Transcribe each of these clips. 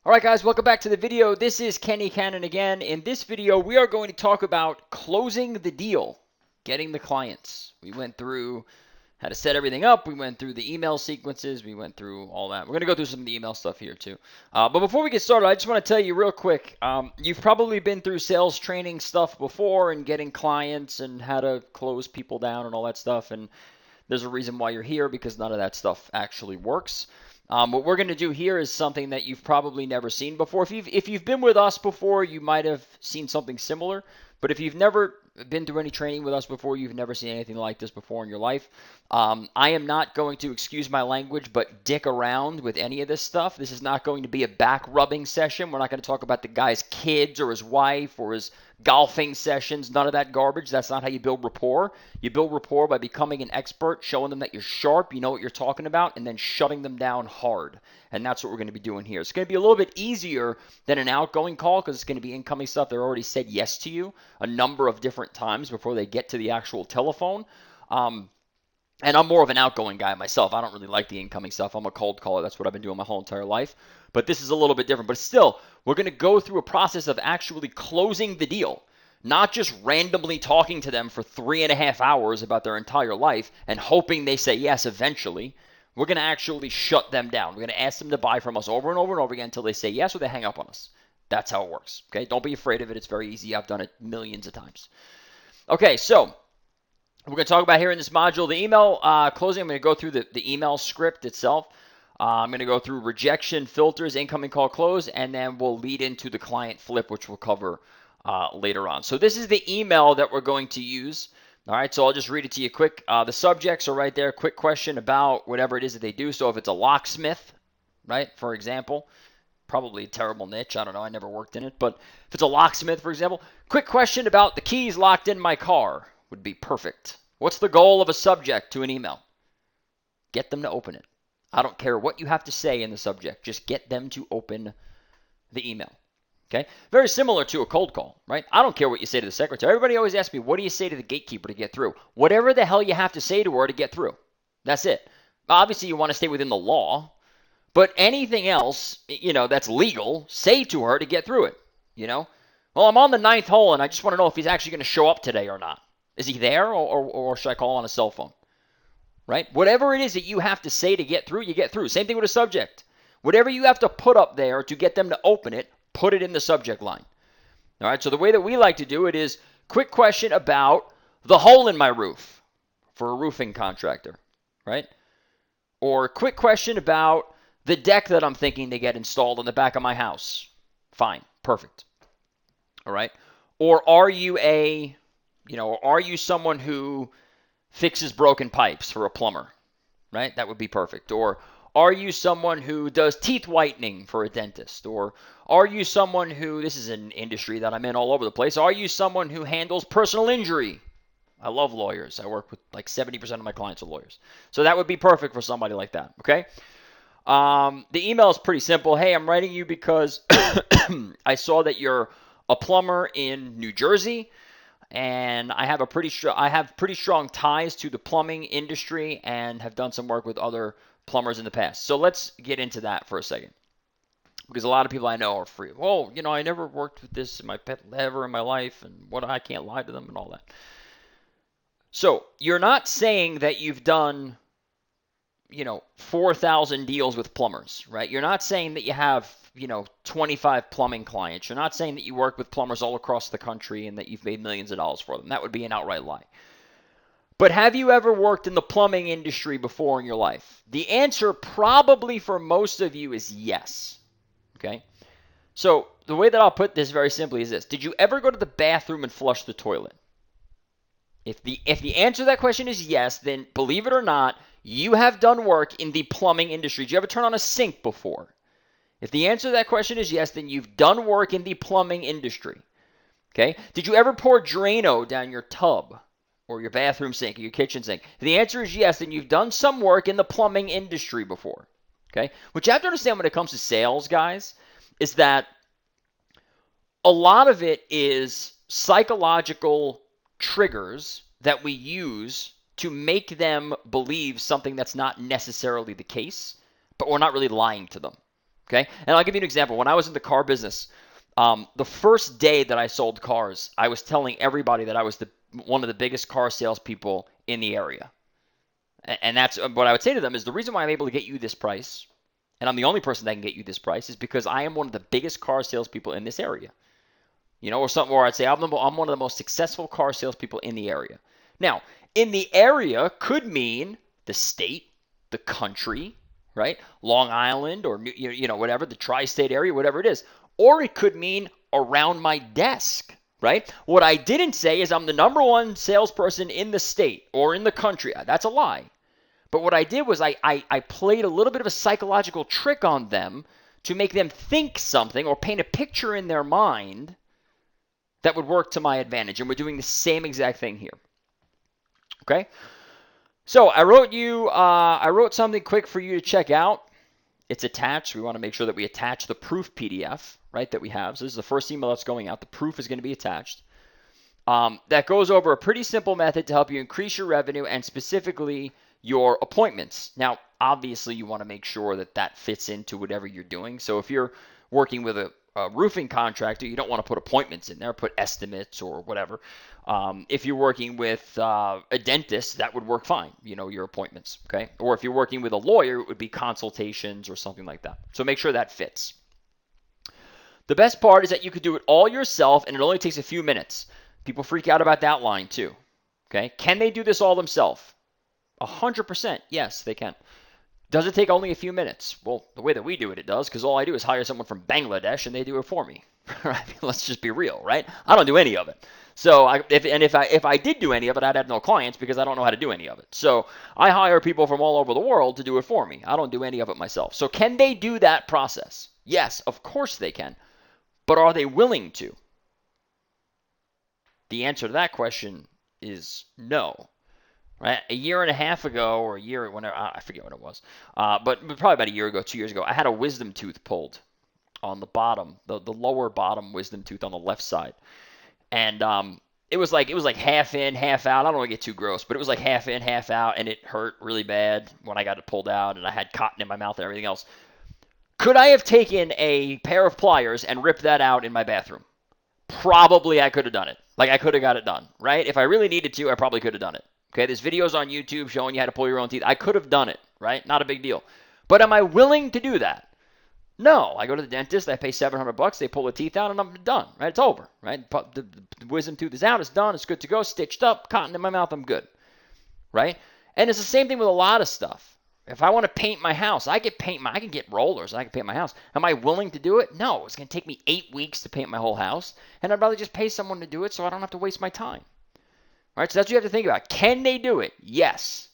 All right, guys, welcome back to the video. This is Kenny Cannon again. In this video, we are going to talk about closing the deal, getting the clients. We went through how to set everything up. We went through the email sequences. We went through all that. We're going to go through some of the email stuff here too. But before we get started, I just want to tell you real quick, you've probably been through sales training stuff before and getting clients and how to close people down and all that stuff. And there's a reason why you're here, because none of that stuff actually works. What we're going to do here is something that you've probably never seen before. If you've been with us before, you might have seen something similar. But if you've never been through any training with us before, you've never seen anything like this before in your life. I am not going to, excuse my language, but dick around with any of this stuff. This is not going to be a back rubbing session. We're not going to talk about the guy's kids or his wife or his golfing sessions. None of that garbage. That's not how you build rapport. You build rapport by becoming an expert, showing them that you're sharp, you know what you're talking about, and then shutting them down hard. And that's what we're going to be doing here. It's going to be a little bit easier than an outgoing call because it's going to be incoming stuff. They've already said yes to you a number of different times before they get to the actual telephone. And I'm more of an outgoing guy myself. I don't really like the incoming stuff. I'm a cold caller. That's what I've been doing my whole entire life. But this is a little bit different. But still, we're going to go through a process of actually closing the deal, not just randomly talking to them for 3.5 hours about their entire life and hoping they say yes eventually. We're going to actually shut them down. We're going to ask them to buy from us over and over and over again until they say yes or they hang up on us. That's how it works. Okay, don't be afraid of it. It's very easy. I've done it millions of times. Okay, so we're going to talk about here in this module the email closing. I'm going to go through the email script itself. I'm going to go through rejection filters, incoming call close, and then we'll lead into the client flip, which we'll cover later on. So this is the email that we're going to use. All right, so I'll just read it to you quick. The subjects are right there. Quick question about whatever it is that they do. So if it's a locksmith, right, for example, probably a terrible niche. I don't know. I never worked in it. But if it's a locksmith, for example, quick question about the keys locked in my car would be perfect. What's the goal of a subject to an email? Get them to open it. I don't care what you have to say in the subject. Just get them to open the email. Okay? Very similar to a cold call, right? I don't care what you say to the secretary. Everybody always asks me, what do you say to the gatekeeper to get through? Whatever the hell you have to say to her to get through. That's it. Obviously, you want to stay within the law, but anything else, that's legal, say to her to get through it, Well, I'm on the 9th hole, and I just want to know if he's actually going to show up today or not. Is he there, or should I call on a cell phone? Right? Whatever it is that you have to say to get through, you get through. Same thing with a subject. Whatever you have to put up there to get them to open it, put it in the subject line. All right, so the way that we like to do it is quick question about the hole in my roof for a roofing contractor, right? Or quick question about the deck that I'm thinking to get installed on the back of my house. Fine, perfect. All right. Or are you someone who fixes broken pipes for a plumber, right? That would be perfect. Or are you someone who does teeth whitening for a dentist? Or are you someone who, this is an industry that I'm in all over the place, are you someone who handles personal injury? I love lawyers. I work with like 70% of my clients are lawyers. So that would be perfect for somebody like that, okay? The email is pretty simple. Hey, I'm writing you because I saw that you're a plumber in New Jersey, and I have pretty strong ties to the plumbing industry and have done some work with other plumbers in the past. So let's get into that for a second, because a lot of people I know are free. Well, I never worked with this in my pet ever in my life, and I can't lie to them and all that. So you're not saying that you've done 4,000 deals with plumbers, right? You're not saying that you have 25 plumbing clients. You're not saying that you work with plumbers all across the country and that you've made millions of dollars for them. That would be an outright lie. But have you ever worked in the plumbing industry before in your life? The answer probably for most of you is yes. Okay? So the way that I'll put this very simply is this. Did you ever go to the bathroom and flush the toilet? If the answer to that question is yes, then believe it or not, you have done work in the plumbing industry. Did you ever turn on a sink before? If the answer to that question is yes, then you've done work in the plumbing industry. Okay? Did you ever pour Drano down your tub or your bathroom sink or your kitchen sink? If the answer is yes, then you've done some work in the plumbing industry before. Okay? What you have to understand when it comes to sales, guys, is that a lot of it is psychological triggers that we use to make them believe something that's not necessarily the case, but we're not really lying to them. Okay? And I'll give you an example. When I was in the car business, the first day that I sold cars, I was telling everybody that I was one of the biggest car salespeople in the area. And that's what I would say to them is the reason why I'm able to get you this price, and I'm the only person that can get you this price, is because I am one of the biggest car salespeople in this area. Or something where I'd say I'm one of the most successful car salespeople in the area. Now, in the area could mean the state, the country, right? Long Island or whatever, the tri-state area, whatever it is. Or it could mean around my desk, right? What I didn't say is I'm the number one salesperson in the state or in the country. That's a lie. But what I did was I played a little bit of a psychological trick on them to make them think something or paint a picture in their mind that would work to my advantage. And we're doing the same exact thing here. Okay? So I wrote something quick for you to check out. It's attached. We want to make sure that we attach the proof PDF, right, that we have. So this is the first email that's going out. The proof is going to be attached. That goes over a pretty simple method to help you increase your revenue and specifically your appointments. Now, obviously, you want to make sure that that fits into whatever you're doing. So if you're working with a roofing contractor, you don't want to put appointments in there, put estimates or whatever. If you're working with a dentist, that would work fine, your appointments, okay? Or if you're working with a lawyer, it would be consultations or something like that. So make sure that fits. The best part is that you could do it all yourself, and it only takes a few minutes. People freak out about that line too, okay? Can they do this all themselves? 100%, yes, they can. Does it take only a few minutes? Well, the way that we do it, it does, because all I do is hire someone from Bangladesh and they do it for me. Right? Let's just be real, right? I don't do any of it. So if I did do any of it, I'd have no clients because I don't know how to do any of it. So I hire people from all over the world to do it for me. I don't do any of it myself. So can they do that process? Yes, of course they can. But are they willing to? The answer to that question is no. Right? A year and a half ago, or a year, whenever, I forget when it was, but probably about a year ago, 2 years ago, I had a wisdom tooth pulled on the bottom, the lower bottom wisdom tooth on the left side, and it was like half in, half out. I don't want to get too gross, but it was like half in, half out, and it hurt really bad when I got it pulled out, and I had cotton in my mouth and everything else. Could I have taken a pair of pliers and ripped that out in my bathroom? Probably I could have done it. Like I could have got it done, right? If I really needed to, I probably could have done it. Okay, there's videos on YouTube showing you how to pull your own teeth. I could have done it, right? Not a big deal. But am I willing to do that? No. I go to the dentist, I pay $700, they pull the teeth out, and I'm done, right? It's over, right? The wisdom tooth is out, it's done, it's good to go, stitched up, cotton in my mouth, I'm good, right? And it's the same thing with a lot of stuff. If I want to paint my house, I can get rollers, I can paint my house. Am I willing to do it? No. It's going to take me 8 weeks to paint my whole house, and I'd rather just pay someone to do it so I don't have to waste my time. All right, so that's what you have to think about. Can they do it? Yes.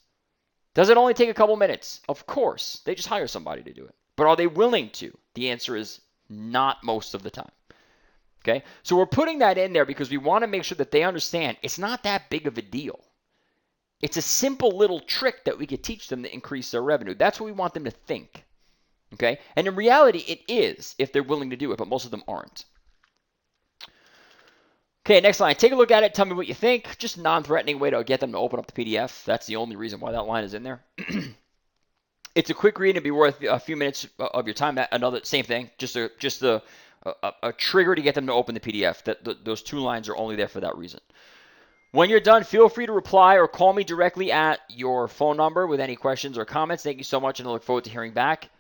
Does it only take a couple minutes? Of course. They just hire somebody to do it. But are they willing to? The answer is not most of the time. Okay? So we're putting that in there because we want to make sure that they understand it's not that big of a deal. It's a simple little trick that we could teach them to increase their revenue. That's what we want them to think. Okay? And in reality, it is if they're willing to do it, but most of them aren't. Okay, next line. Take a look at it. Tell me what you think. Just a non-threatening way to get them to open up the PDF. That's the only reason why that line is in there. It's a quick read and be worth a few minutes of your time. Another same thing. Just a trigger to get them to open the PDF. Those two lines are only there for that reason. When you're done, feel free to reply or call me directly at your phone number with any questions or comments. Thank you so much, and I look forward to hearing back.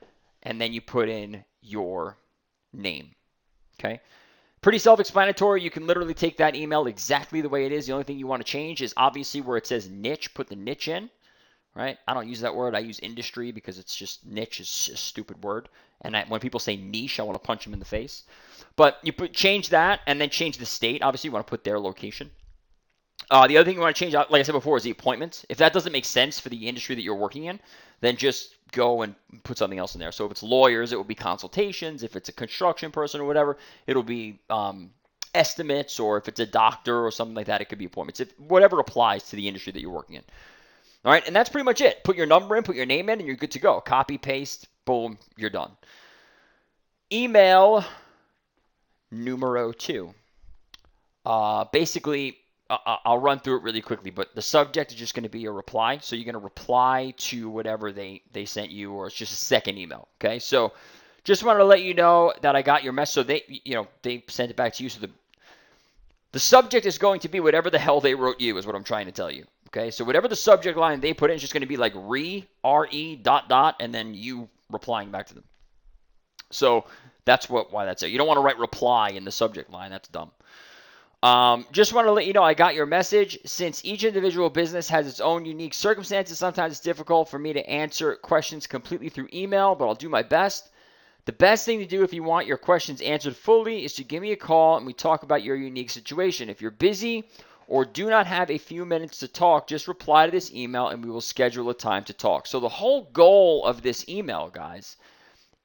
And then you put in your name. Okay. Pretty self-explanatory. You can literally take that email exactly the way it is. The only thing you want to change is obviously where it says niche, put the niche in, right? I don't use that word. I use industry because it's just niche is just a stupid word. And when people say niche, I want to punch them in the face. But you change that and then change the state. Obviously, you want to put their location. The other thing you want to change, like I said before, is the appointments. If that doesn't make sense for the industry that you're working in, then just go and put something else in there. So if it's lawyers, it will be consultations. If it's a construction person or whatever, it'll be estimates. Or if it's a doctor or something like that, it could be appointments. Whatever applies to the industry that you're working in. All right, and that's pretty much it. Put your number in, put your name in, and you're good to go. Copy, paste, boom, you're done. Email numero 2. Basically, I'll run through it really quickly, but the subject is just going to be a reply. So you're going to reply to whatever they sent you, or it's just a second email. Okay, so just wanted to let you know that I got your message. So they sent it back to you. So the subject is going to be whatever the hell they wrote you is what I'm trying to tell you. Okay, so whatever the subject line they put in is just going to be like re, dot, dot, and then you replying back to them. So that's why that's it. You don't want to write reply in the subject line. That's dumb. Just want to let you know I got your message. Since each individual business has its own unique circumstances, sometimes it's difficult for me to answer questions completely through email, but I'll do my best. The best thing to do if you want your questions answered fully is to give me a call and we talk about your unique situation. If you're busy or do not have a few minutes to talk, just reply to this email and we will schedule a time to talk. So the whole goal of this email, guys,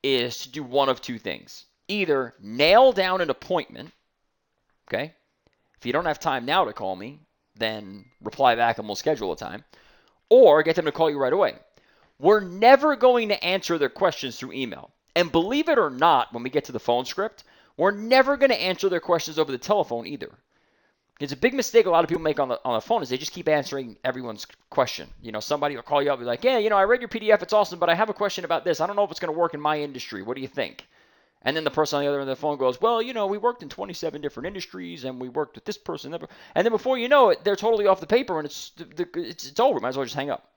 is to do one of two things. Either nail down an appointment, okay? If you don't have time now to call me, then reply back and we'll schedule a time. Or get them to call you right away. We're never going to answer their questions through email. And believe it or not, when we get to the phone script, we're never going to answer their questions over the telephone either. It's a big mistake a lot of people make on the phone is they just keep answering everyone's question. Somebody will call you up and be like, yeah, I read your PDF. It's awesome, but I have a question about this. I don't know if it's going to work in my industry. What do you think? And then the person on the other end of the phone goes, well, we worked in 27 different industries and we worked with this person. And then before you know it, they're totally off the paper and it's over. Might as well just hang up.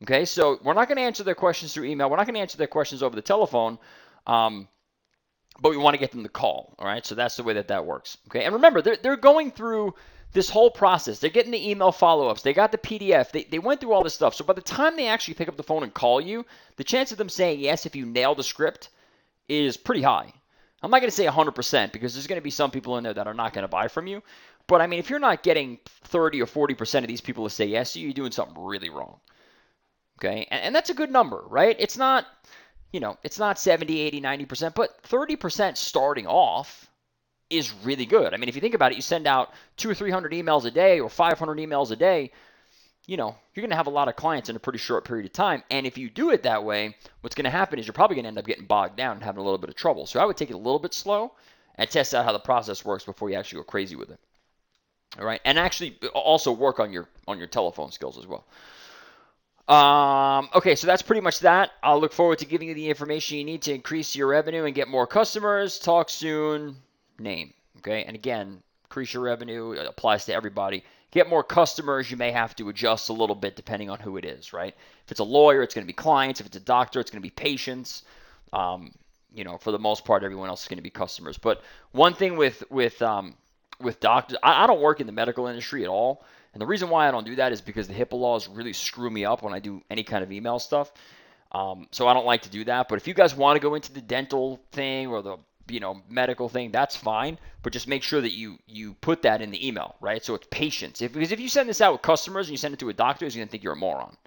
Okay, so we're not going to answer their questions through email. We're not going to answer their questions over the telephone, but we want to get them to call, all right? So that's the way that works, okay? And remember, they're going through this whole process. They're getting the email follow-ups. They got the PDF. They went through all this stuff. So by the time they actually pick up the phone and call you, the chance of them saying yes if you nail the script is pretty high. I'm not going to say 100% because there's going to be some people in there that are not going to buy from you. But, I mean, if you're not getting 30 or 40% of these people to say yes, you're doing something really wrong. Okay, and that's a good number, right? It's not, it's not 70, 80, 90%, but 30% starting off is really good. I mean, if you think about it, you send out 200 or 300 emails a day or 500 emails a day, you're going to have a lot of clients in a pretty short period of time. And if you do it that way, what's going to happen is you're probably going to end up getting bogged down and having a little bit of trouble. So I would take it a little bit slow and test out how the process works before you actually go crazy with it. All right, and actually also work on your telephone skills as well. Okay, so that's pretty much that. I'll look forward to giving you the information you need to increase your revenue and get more customers. Talk soon. Name. Okay, and again, increase your revenue. It applies to everybody. Get more customers. You may have to adjust a little bit depending on who it is, right? If it's a lawyer, it's going to be clients. If it's a doctor, it's going to be patients. For the most part, everyone else is going to be customers. But one thing with doctors, I don't work in the medical industry at all. And the reason why I don't do that is because the HIPAA laws really screw me up when I do any kind of email stuff. So I don't like to do that. But if you guys want to go into the dental thing or the medical thing, that's fine. But just make sure that you put that in the email, right? So it's patients. Because if you send this out with customers and you send it to a doctor, he's going to think you're a moron.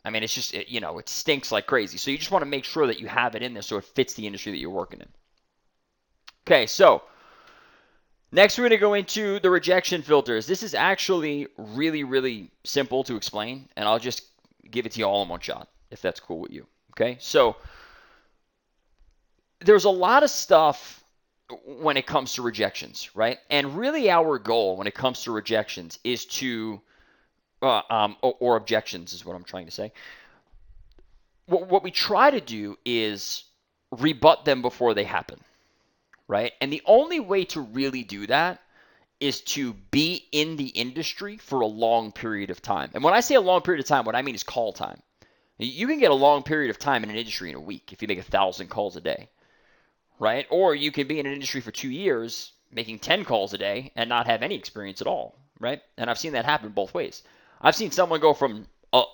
I mean, it's just, it stinks like crazy. So you just want to make sure that you have it in there so it fits the industry that you're working in. Okay, so next, we're going to go into the rejection filters. This is actually really, really simple to explain, and I'll just give it to you all in one shot, if that's cool with you. Okay, so there's a lot of stuff when it comes to rejections, right? And really our goal when it comes to rejections is to, or objections is what I'm trying to say. What we try to do is rebut them before they happen. Right? And the only way to really do that is to be in the industry for a long period of time. And when I say a long period of time, what I mean is call time. You can get a long period of time in an industry in a week if you make 1,000 calls a day, right? Or you can be in an industry for 2 years making 10 calls a day and not have any experience at all, right? And I've seen that happen both ways. I've seen someone go from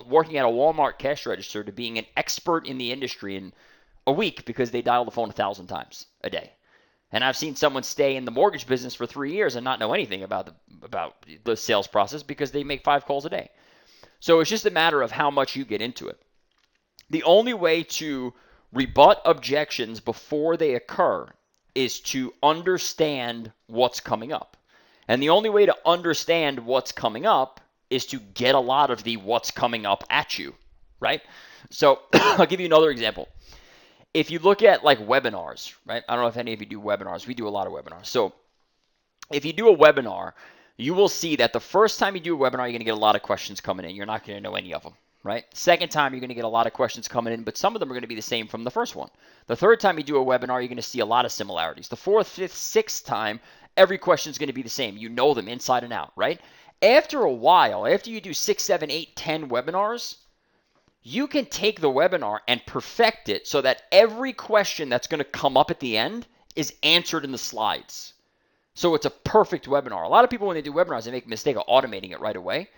working at a Walmart cash register to being an expert in the industry in a week because they dialed the phone 1,000 times a day. And I've seen someone stay in the mortgage business for 3 years and not know anything about the sales process because they make 5 calls a day. So it's just a matter of how much you get into it. The only way to rebut objections before they occur is to understand what's coming up. And the only way to understand what's coming up is to get a lot of the what's coming up at you, right? So I'll give you another example. If you look at like webinars, right? I don't know if any of you do webinars. We do a lot of webinars. So if you do a webinar, you will see that the first time you do a webinar, you're going to get a lot of questions coming in. You're not going to know any of them, right? Second time, you're going to get a lot of questions coming in, but some of them are going to be the same from the first one. The third time you do a webinar, you're going to see a lot of similarities. The fourth, fifth, sixth time, every question is going to be the same. You know them inside and out, right? After a while, after you do 6, 7, 8, 10 webinars, you can take the webinar and perfect it so that every question that's going to come up at the end is answered in the slides. So it's a perfect webinar. A lot of people, when they do webinars, they make a mistake of automating it right away.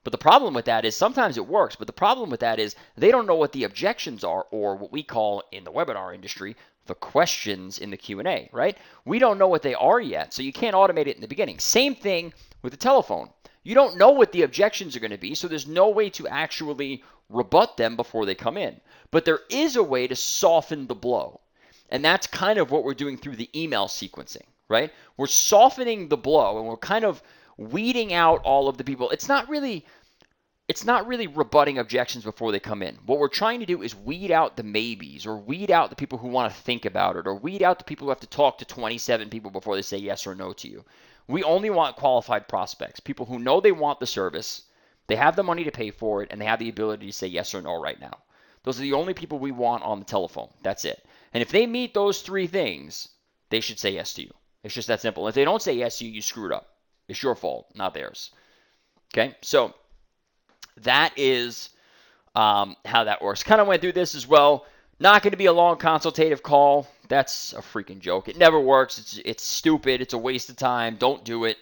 But the problem with that is sometimes it works, but the problem with that is they don't know what the objections are, or what we call in the webinar industry, the questions in the Q&A, right? We don't know what they are yet, so you can't automate it in the beginning. Same thing with the telephone. You don't know what the objections are going to be, so there's no way to actually rebut them before they come in. But there is a way to soften the blow, and that's kind of what we're doing through the email sequencing, right? We're softening the blow, and we're kind of weeding out all of the people. It's not really rebutting objections before they come in. What we're trying to do is weed out the maybes, or weed out the people who want to think about it, or weed out the people who have to talk to 27 people before they say yes or no to you. We only want qualified prospects, people who know they want the service, they have the money to pay for it, and they have the ability to say yes or no right now. Those are the only people we want on the telephone. That's it. And if they meet those three things, they should say yes to you. It's just that simple. If they don't say yes to you, you screwed up. It's your fault, not theirs. Okay, so that is how that works. Kind of went through this as well. Not going to be a long consultative call. That's a freaking joke. It never works. It's stupid. It's a waste of time. Don't do it.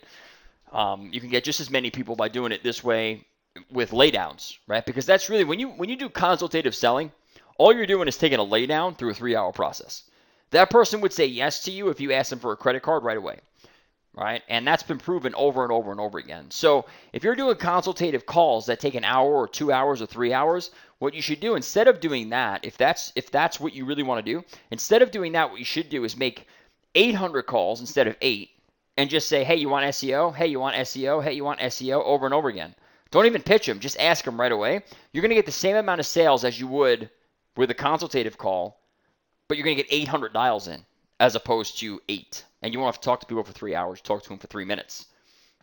You can get just as many people by doing it this way with laydowns, right? Because that's really, when you do consultative selling, all you're doing is taking a laydown through a 3-hour process. That person would say yes to you if you ask them for a credit card right away. Right? And that's been proven over and over and over again. So if you're doing consultative calls that take an hour or 2 hours or 3 hours, what you should do, instead of doing that, if that's what you really want to do, instead of doing that, what you should do is make 800 calls instead of 8, and just say, hey, you want SEO? Hey, you want SEO? Hey, you want SEO? Over and over again. Don't even pitch them. Just ask them right away. You're going to get the same amount of sales as you would with a consultative call, but you're going to get 800 dials in as opposed to 8. And you won't have to talk to people for 3 hours. Talk to them for 3 minutes.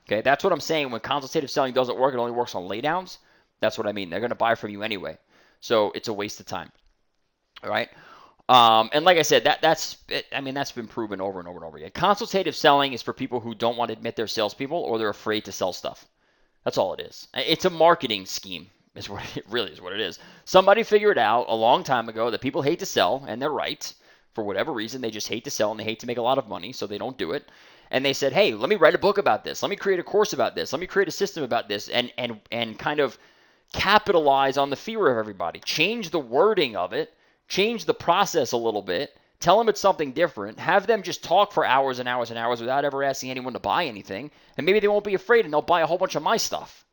Okay, that's what I'm saying. When consultative selling doesn't work, it only works on laydowns. That's what I mean. They're going to buy from you anyway. So it's a waste of time. All right. And like I said, that's been proven over and over and over again. Consultative selling is for people who don't want to admit they're salespeople, or they're afraid to sell stuff. That's all it is. It's a marketing scheme. Is what it really is. What it is. Somebody figured out a long time ago that people hate to sell, and they're right. For whatever reason, they just hate to sell and they hate to make a lot of money, so they don't do it. And they said, hey, let me write a book about this. Let me create a course about this. Let me create a system about this, and kind of capitalize on the fear of everybody. Change the wording of it. Change the process a little bit. Tell them it's something different. Have them just talk for hours and hours and hours without ever asking anyone to buy anything. And maybe they won't be afraid and they'll buy a whole bunch of my stuff.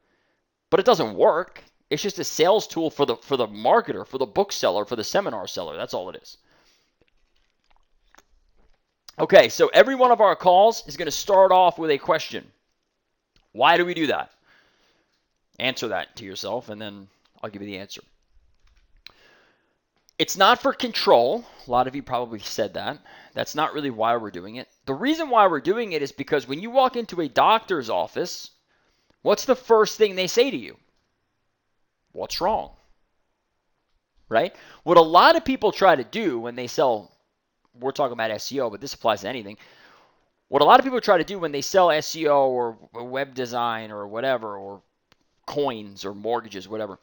But it doesn't work. It's just a sales tool for the marketer, for the bookseller, for the seminar seller. That's all it is. Okay, so every one of our calls is going to start off with a question. Why do we do that? Answer that to yourself, and then I'll give you the answer. It's not for control. A lot of you probably said that. That's not really why we're doing it. The reason why we're doing it is because when you walk into a doctor's office, what's the first thing they say to you? What's wrong? Right? What a lot of people try to do when they sell, we're talking about SEO, but this applies to anything. What a lot of people try to do when they sell SEO or web design or whatever, or coins or mortgages, whatever,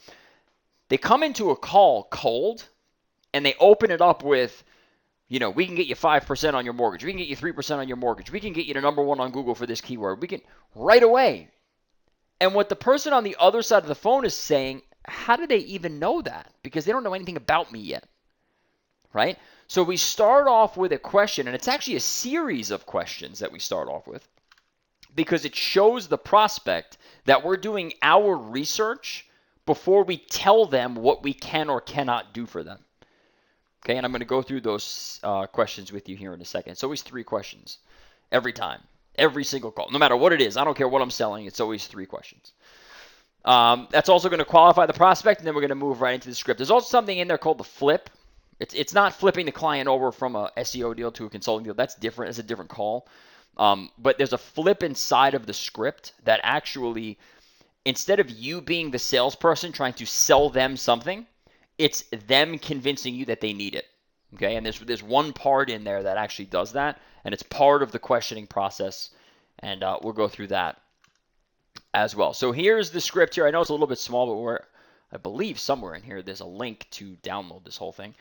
they come into a call cold and they open it up with, we can get you 5% on your mortgage. We can get you 3% on your mortgage. We can get you to number 1 on Google for this keyword. We can, right away. And what the person on the other side of the phone is saying, how do they even know that? Because they don't know anything about me yet, right? So we start off with a question, and it's actually a series of questions that we start off with, because it shows the prospect that we're doing our research before we tell them what we can or cannot do for them. Okay, and I'm going to go through those questions with you here in a second. It's always 3 questions every time, every single call. No matter what it is, I don't care what I'm selling, it's always 3 questions. That's also going to qualify the prospect, and then we're going to move right into the script. There's also something in there called the flip. It's not flipping the client over from a SEO deal to a consulting deal. That's different. It's a different call. But there's a flip inside of the script that actually instead of you being the salesperson trying to sell them something, it's them convincing you that they need it. Okay, and there's one part in there that actually does that, and it's part of the questioning process, and we'll go through that as well. So here's the script here. I know it's a little bit small, but I believe somewhere in here there's a link to download this whole thing.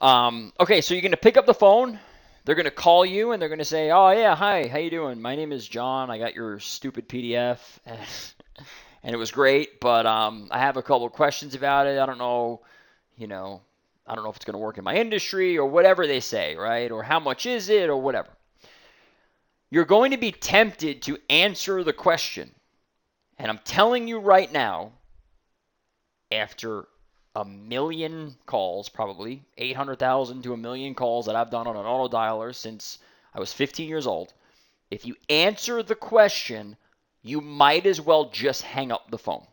Okay, so you're going to pick up the phone. They're going to call you, and they're going to say, oh, yeah, hi, how you doing? My name is John. I got your stupid PDF, and it was great, but I have a couple of questions about it. I don't know if it's going to work in my industry or whatever they say, right? Or how much is it or whatever. You're going to be tempted to answer the question. And I'm telling you right now, after a million calls, probably 800,000 to a million calls that I've done on an auto dialer since I was 15 years old, if you answer the question, you might as well just hang up the phone.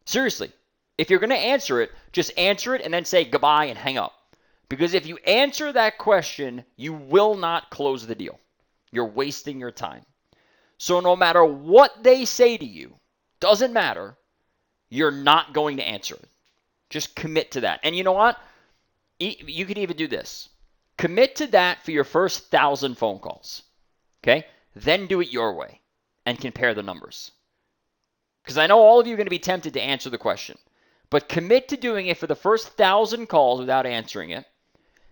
Seriously. If you're going to answer it, just answer it and then say goodbye and hang up. Because if you answer that question, you will not close the deal. You're wasting your time. So no matter what they say to you, doesn't matter, you're not going to answer it. Just commit to that. And you know what? You could even do this. Commit to that for your first 1,000 phone calls. Okay? Then do it your way and compare the numbers. Because I know all of you are going to be tempted to answer the question. But commit to doing it for the first 1,000 calls without answering it.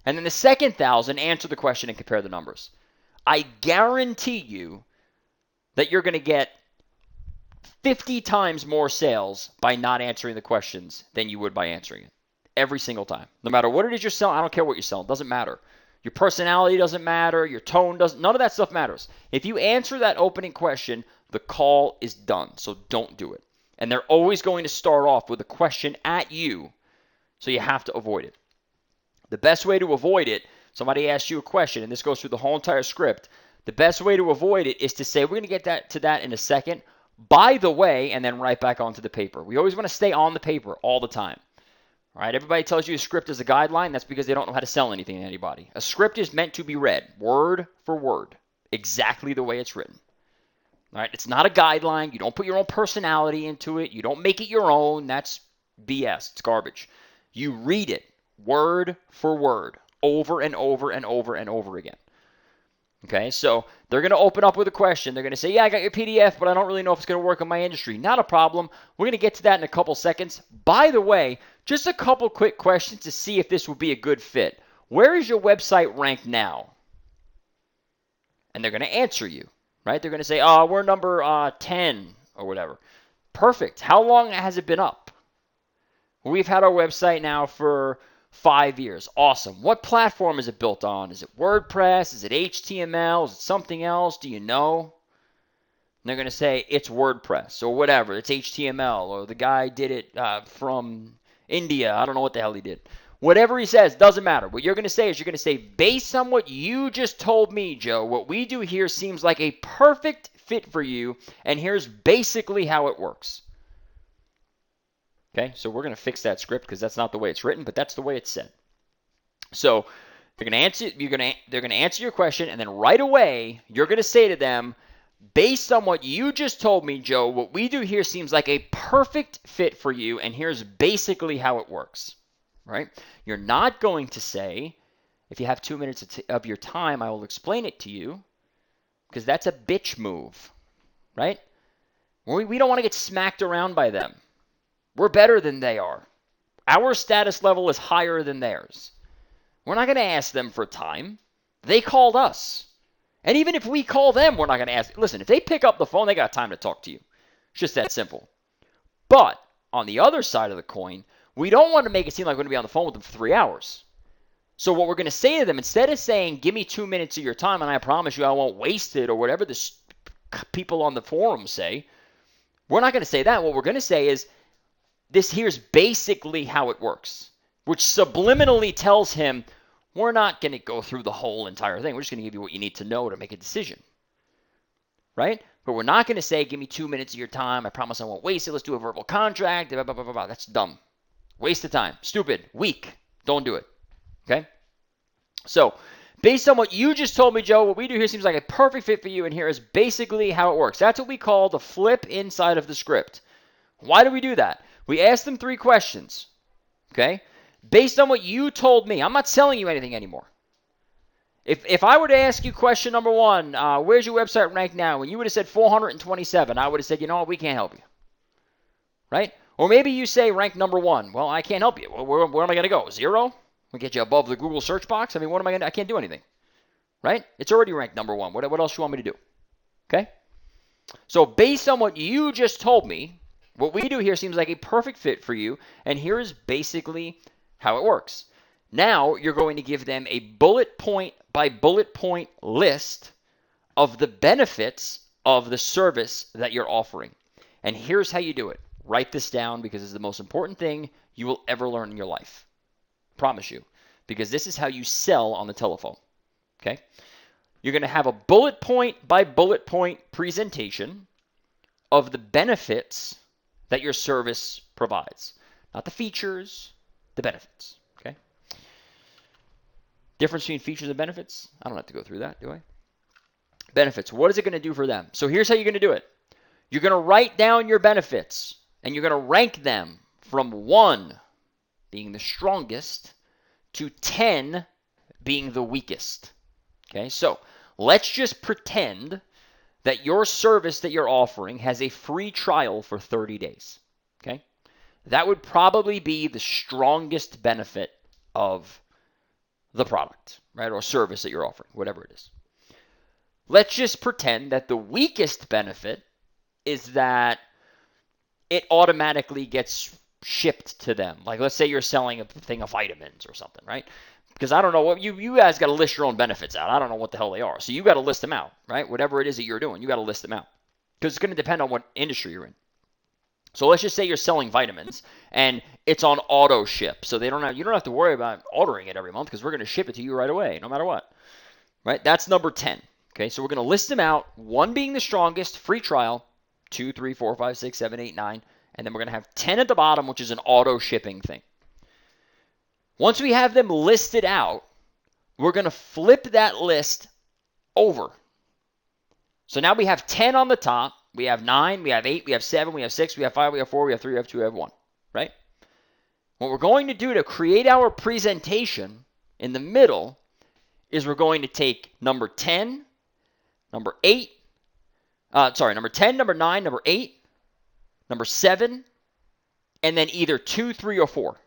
And then the second 1,000, answer the question and compare the numbers. I guarantee you that you're going to get 50 times more sales by not answering the questions than you would by answering it. Every single time. No matter what it is you're selling, I don't care what you're selling. It doesn't matter. Your personality doesn't matter. Your tone doesn't. None of that stuff matters. If you answer that opening question, the call is done. So don't do it. And they're always going to start off with a question at you, so you have to avoid it. The best way to avoid it, somebody asks you a question, and this goes through the whole entire script, the best way to avoid it is to say, we're going to get to that in a second, by the way, and then right back onto the paper. We always want to stay on the paper all the time. All right, everybody tells you a script is a guideline. That's because they don't know how to sell anything to anybody. A script is meant to be read, word for word, exactly the way it's written. All right, it's not a guideline. You don't put your own personality into it. You don't make it your own. That's BS. It's garbage. You read it word for word over and over and over and over again. Okay, so they're going to open up with a question. They're going to say, yeah, I got your PDF, but I don't really know if it's going to work in my industry. Not a problem. We're going to get to that in a couple seconds. By the way, just a couple quick questions to see if this would be a good fit. Where is your website ranked now? And they're going to answer you. Right? They're going to say, oh, we're number 10 or whatever. Perfect. How long has it been up? We've had our website now for 5 years. Awesome. What platform is it built on? Is it WordPress? Is it HTML? Is it something else? Do you know? And they're going to say it's WordPress or whatever. It's HTML, or the guy did it from India. I don't know what the hell he did. Whatever he says, doesn't matter. What you're going to say is you're going to say, based on what you just told me, Joe, what we do here seems like a perfect fit for you, and here's basically how it works. Okay, so we're going to fix that script because that's not the way it's written, but that's the way it's said. So they're going to answer your question, and then right away, you're going to say to them, based on what you just told me, Joe, what we do here seems like a perfect fit for you, and here's basically how it works. Right? You're not going to say, if you have 2 minutes of your time, I will explain it to you, because that's a bitch move, right? We don't want to get smacked around by them. We're better than they are. Our status level is higher than theirs. We're not going to ask them for time. They called us. And even if we call them, we're not going to ask. Listen, if they pick up the phone, they got time to talk to you. It's just that simple. But on the other side of the coin, we don't want to make it seem like we're going to be on the phone with them for 3 hours. So what we're going to say to them, instead of saying, give me 2 minutes of your time and I promise you I won't waste it, or whatever the people on the forum say, we're not going to say that. What we're going to say is, this here's basically how it works, which subliminally tells him, we're not going to go through the whole entire thing. We're just going to give you what you need to know to make a decision. Right? But we're not going to say, give me 2 minutes of your time. I promise I won't waste it. Let's do a verbal contract. Blah, blah, blah, blah, blah. That's dumb. Waste of time. Stupid. Weak. Don't do it. Okay? So Based on what you just told me, Joe, what we do here seems like a perfect fit for you, and here is basically how it works. That's what we call the flip inside of the script. Why do we do that? We ask them 3 questions, okay? Based on what you told me. I'm not selling you anything anymore. If I were to ask you question number 1, where's your website ranked now? And you would have said 427, I would have said, you know what, we can't help you, right? Or maybe you say rank number 1. Well, I can't help you. Well, where am I going to go? 0? We get you above the Google search box? I mean, what am I going to do? I can't do anything, right? It's already ranked number 1. What else do you want me to do? Okay? So based on what you just told me, what we do here seems like a perfect fit for you, and here is basically how it works. Now you're going to give them a bullet point by bullet point list of the benefits of the service that you're offering. And here's how you do it. Write this down because it's the most important thing you will ever learn in your life. Promise you, because this is how you sell on the telephone, okay? You're going to have a bullet point by bullet point presentation of the benefits that your service provides. Not the features, the benefits, okay? Difference between features and benefits? I don't have to go through that, do I? Benefits, what is it going to do for them? So here's how you're going to do it. You're going to write down your benefits, and you're going to rank them from 1 being the strongest, to 10 being the weakest. Okay, so let's just pretend that your service that you're offering has a free trial for 30 days. Okay, that would probably be the strongest benefit of the product, right, or service that you're offering, whatever it is. Let's just pretend that the weakest benefit is that it automatically gets shipped to them. Like, let's say you're selling a thing of vitamins or something, right? Because I don't know what you guys got to list your own benefits out. I don't know what the hell they are. So you got to list them out, right? Whatever it is that you're doing, you got to list them out. Because it's going to depend on what industry you're in. So let's just say you're selling vitamins and it's on auto ship. So you don't have to worry about ordering it every month because we're going to ship it to you right away, no matter what. Right? That's number 10. Okay, so we're going to list them out. 1 being the strongest, free trial. 2, 3, 4, 5, 6, 7, 8, 9. And then we're going to have 10 at the bottom, which is an auto shipping thing. Once we have them listed out, we're going to flip that list over. So now we have 10 on the top. We have 9, we have 8, we have 7, we have 6, we have 5, we have 4, we have 3, we have 2, we have 1. Right? What we're going to do to create our presentation in the middle is we're going to take number 10, number 8, number 10, number 9, number 8, number 7, and then either 2, 3, or 4.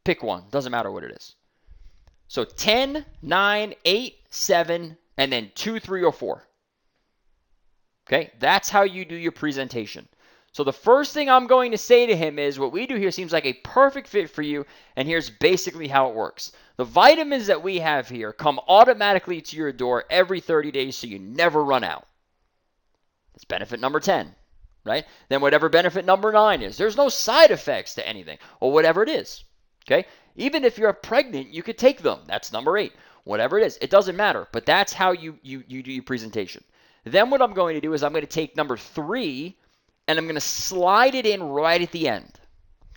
Pick one. Doesn't matter what it is. So 10, 9, 8, 7, and then 2, 3, or 4. Okay? That's how you do your presentation. So the first thing I'm going to say to him is what we do here seems like a perfect fit for you, and here's basically how it works. The vitamins that we have here come automatically to your door every 30 days so you never run out. That's benefit number 10, right? Then whatever benefit number 9 is, there's no side effects to anything, or whatever it is, okay? Even if you're pregnant, you could take them. That's number 8. Whatever it is, it doesn't matter, but that's how you do your presentation. Then what I'm going to do is I'm going to take number 3, and I'm going to slide it in right at the end,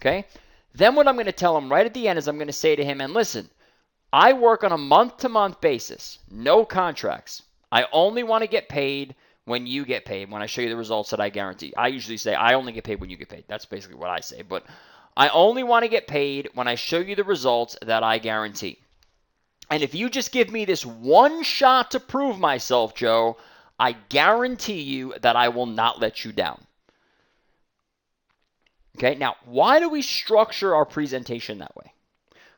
okay? Then what I'm going to tell him right at the end is I'm going to say to him, and listen, I work on a month-to-month basis, no contracts. I only want to get paid when you get paid, when I show you the results that I guarantee. I usually say I only get paid when you get paid. That's basically what I say. But I only want to get paid when I show you the results that I guarantee. And if you just give me this one shot to prove myself, Joe, I guarantee you that I will not let you down. Okay, now why do we structure our presentation that way?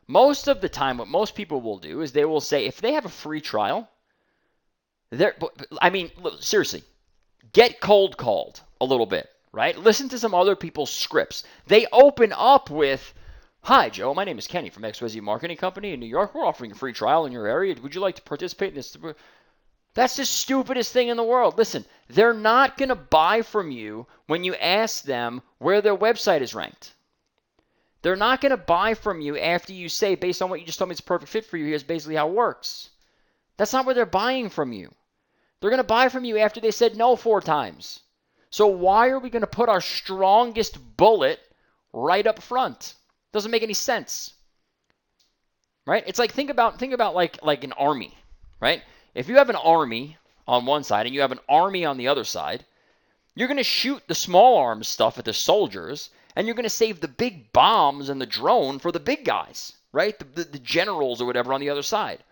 Most of the time, what most people will do is they will say, if they have a free trial, seriously, get cold called a little bit, right? Listen to some other people's scripts. They open up with, hi, Joe, my name is Kenny from XYZ Marketing Company in New York. We're offering a free trial in your area. Would you like to participate in this? That's the stupidest thing in the world. Listen, they're not going to buy from you when you ask them where their website is ranked. They're not going to buy from you after you say, based on what you just told me, it's a perfect fit for you. Here's basically how it works. That's not where they're buying from you. They're going to buy from you after they said no 4 times. So why are we going to put our strongest bullet right up front? Doesn't make any sense. right? It's like think about like an army, right? If you have an army on one side and you have an army on the other side, you're going to shoot the small arms stuff at the soldiers, and you're going to save the big bombs and the drone for the big guys, right? The generals or whatever on the other side.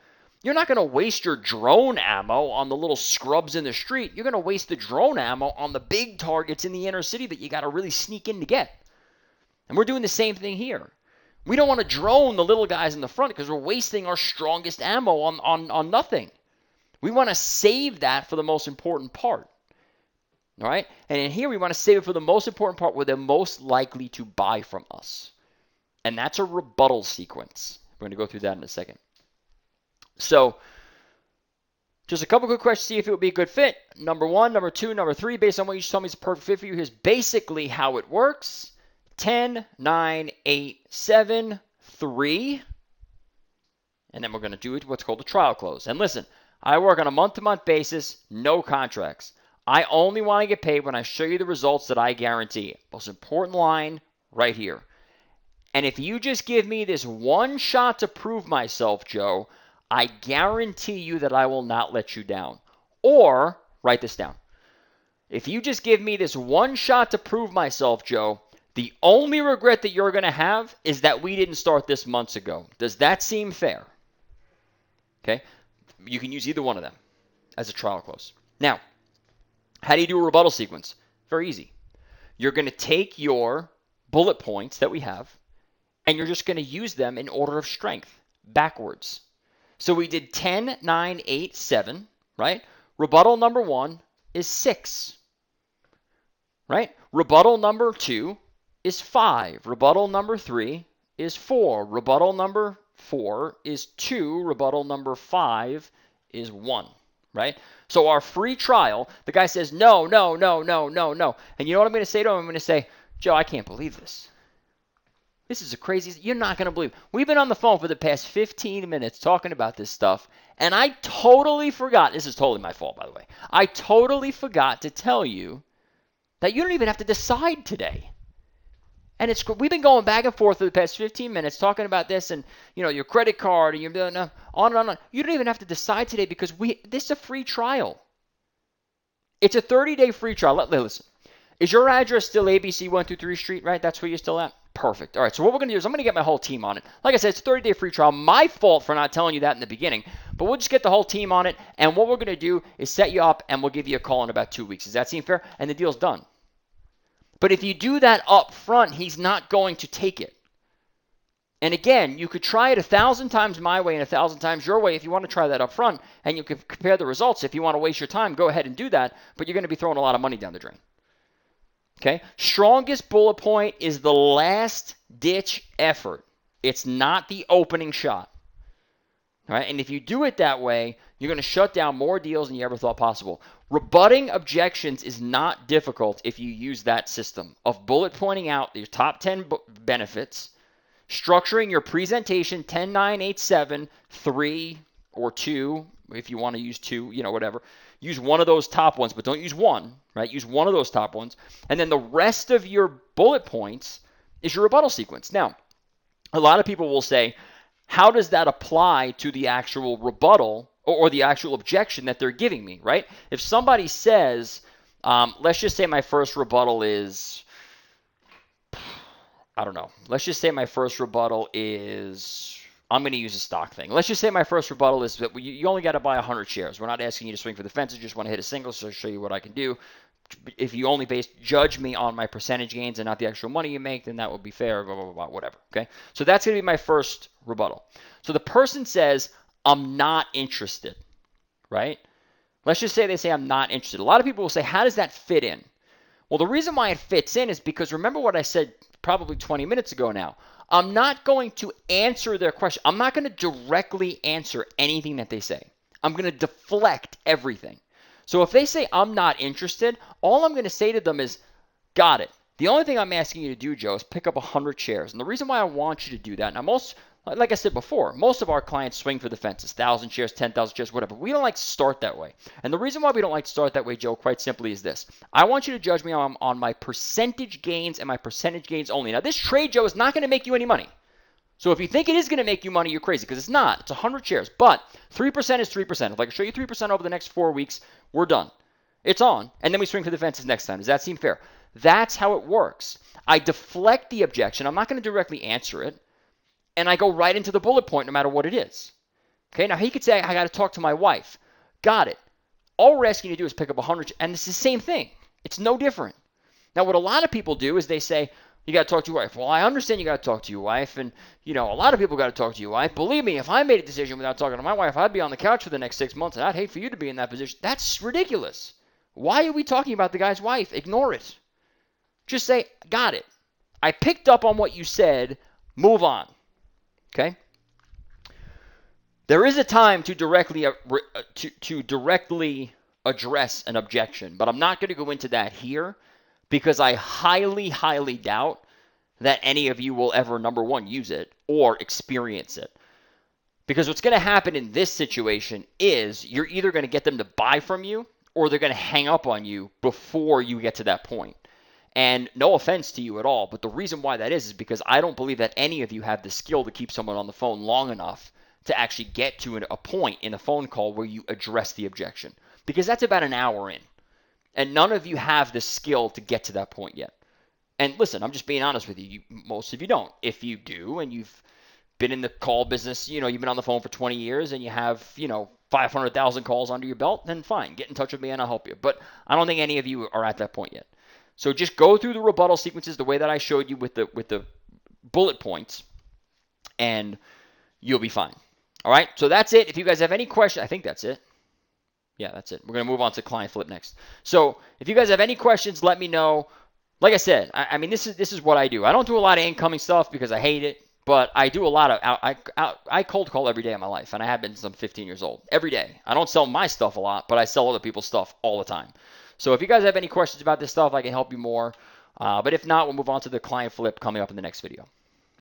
You're not going to waste your drone ammo on the little scrubs in the street. You're going to waste the drone ammo on the big targets in the inner city that you got to really sneak in to get. And we're doing the same thing here. We don't want to drone the little guys in the front because we're wasting our strongest ammo on nothing. We want to save that for the most important part. All right? And in here, we want to save it for the most important part where they're most likely to buy from us. And that's a rebuttal sequence. We're going to go through that in a second. So, just a couple quick questions to see if it would be a good fit. Number 1, number 2, number 3, based on what you just told me is a perfect fit for you. Here's basically how it works. 10, 9, 8, 7, 3. And then we're going to do what's called a trial close. And listen, I work on a month-to-month basis, no contracts. I only want to get paid when I show you the results that I guarantee. Most important line right here. And if you just give me this one shot to prove myself, Joe, I guarantee you that I will not let you down. Or, write this down. If you just give me this one shot to prove myself, Joe, the only regret that you're going to have is that we didn't start this months ago. Does that seem fair? Okay? You can use either one of them as a trial close. Now, how do you do a rebuttal sequence? Very easy. You're going to take your bullet points that we have, and you're just going to use them in order of strength, backwards. So we did 10, 9, 8, 7, right? Rebuttal number 1 is 6, right? Rebuttal number 2 is 5. Rebuttal number 3 is 4. Rebuttal number 4 is 2. Rebuttal number 5 is 1, right? So our free trial, the guy says, no, no, no, no, no, no. And you know what I'm going to say to him? I'm going to say, Joe, I can't believe this. This is a crazy, you're not going to believe. We've been on the phone for the past 15 minutes talking about this stuff, and I totally forgot. This is totally my fault, by the way. I totally forgot to tell you that you don't even have to decide today. And we've been going back and forth for the past 15 minutes talking about this and, your credit card and you're doing on and on. You don't even have to decide today because this is a free trial. It's a 30-day free trial. Listen, is your address still ABC 123 Street, right? That's where you're still at? Perfect. All right, so what we're going to do is I'm going to get my whole team on it. Like I said, it's a 30-day free trial. My fault for not telling you that in the beginning, but we'll just get the whole team on it, and what we're going to do is set you up, and we'll give you a call in about 2 weeks. Does that seem fair? And the deal's done. But if you do that up front, he's not going to take it. And again, you could try it 1,000 times my way and 1,000 times your way if you want to try that up front, and you can compare the results. If you want to waste your time, go ahead and do that, but you're going to be throwing a lot of money down the drain. Okay? Strongest bullet point is the last ditch effort. It's not the opening shot. All right? And if you do it that way, you're going to shut down more deals than you ever thought possible. Rebutting objections is not difficult if you use that system of bullet pointing out your top 10 benefits, structuring your presentation 10, 9, 8, 7, 3, or 2, if you want to use 2, whatever. Use one of those top ones, but don't use one, right? Use one of those top ones. And then the rest of your bullet points is your rebuttal sequence. Now, a lot of people will say, how does that apply to the actual rebuttal or the actual objection that they're giving me, right? If somebody says, let's just say my first rebuttal is, I don't know. Let's just say my first rebuttal is, I'm going to use a stock thing. Let's just say my first rebuttal is that you only got to buy 100 shares. We're not asking you to swing for the fences. Just want to hit a single, so I'll show you what I can do. If you only judge me on my percentage gains and not the actual money you make, then that would be fair, blah, blah, blah, whatever, okay? So that's going to be my first rebuttal. So the person says, I'm not interested, right? Let's just say they say I'm not interested. A lot of people will say, how does that fit in? Well, the reason why it fits in is because remember what I said probably 20 minutes ago now. I'm not going to answer their question. I'm not going to directly answer anything that they say. I'm going to deflect everything. So if they say I'm not interested, all I'm going to say to them is, got it. The only thing I'm asking you to do, Joe, is pick up 100 shares. And the reason why I want you to do that, now like I said before, most of our clients swing for the fences, 1,000 shares, 10,000 shares, whatever. We don't like to start that way. And the reason why we don't like to start that way, Joe, quite simply is this. I want you to judge me on my percentage gains and my percentage gains only. Now, this trade, Joe, is not going to make you any money. So if you think it is going to make you money, you're crazy, because it's not. It's 100 shares. But 3% is 3%. If I can show you 3% over the next 4 weeks, we're done. It's on. And then we swing for the fences next time. Does that seem fair? That's how it works. I deflect the objection. I'm not going to directly answer it. And I go right into the bullet point no matter what it is. Okay, now he could say, I got to talk to my wife. Got it. All we're asking you to do is pick up 100, and it's the same thing. It's no different. Now, what a lot of people do is they say, you got to talk to your wife. Well, I understand you got to talk to your wife, and, a lot of people got to talk to your wife. Believe me, if I made a decision without talking to my wife, I'd be on the couch for the next 6 months, and I'd hate for you to be in that position. That's ridiculous. Why are we talking about the guy's wife? Ignore it. Just say, got it. I picked up on what you said. Move on. Okay? There is a time to directly address an objection, but I'm not going to go into that here because I highly, highly doubt that any of you will ever, number one, use it or experience it. Because what's going to happen in this situation is you're either going to get them to buy from you or they're going to hang up on you before you get to that point. And no offense to you at all, but the reason why that is because I don't believe that any of you have the skill to keep someone on the phone long enough to actually get to a point in a phone call where you address the objection. Because that's about an hour in. And none of you have the skill to get to that point yet. And listen, I'm just being honest with you. Most of you don't. If you do, and you've been in the call business, you've been on the phone for 20 years and you have, 500,000 calls under your belt, then fine. Get in touch with me and I'll help you. But I don't think any of you are at that point yet. So just go through the rebuttal sequences the way that I showed you with the bullet points, and you'll be fine. All right, so that's it. If you guys have any questions, I think that's it. Yeah, that's it. We're going to move on to client flip next. So if you guys have any questions, let me know. Like I said, I mean, this is what I do. I don't do a lot of incoming stuff because I hate it, but I do a lot of I cold call every day of my life, and I have been since I'm 15 years old. Every day. I don't sell my stuff a lot, but I sell other people's stuff all the time. So if you guys have any questions about this stuff, I can help you more. But if not, we'll move on to the client flip coming up in the next video.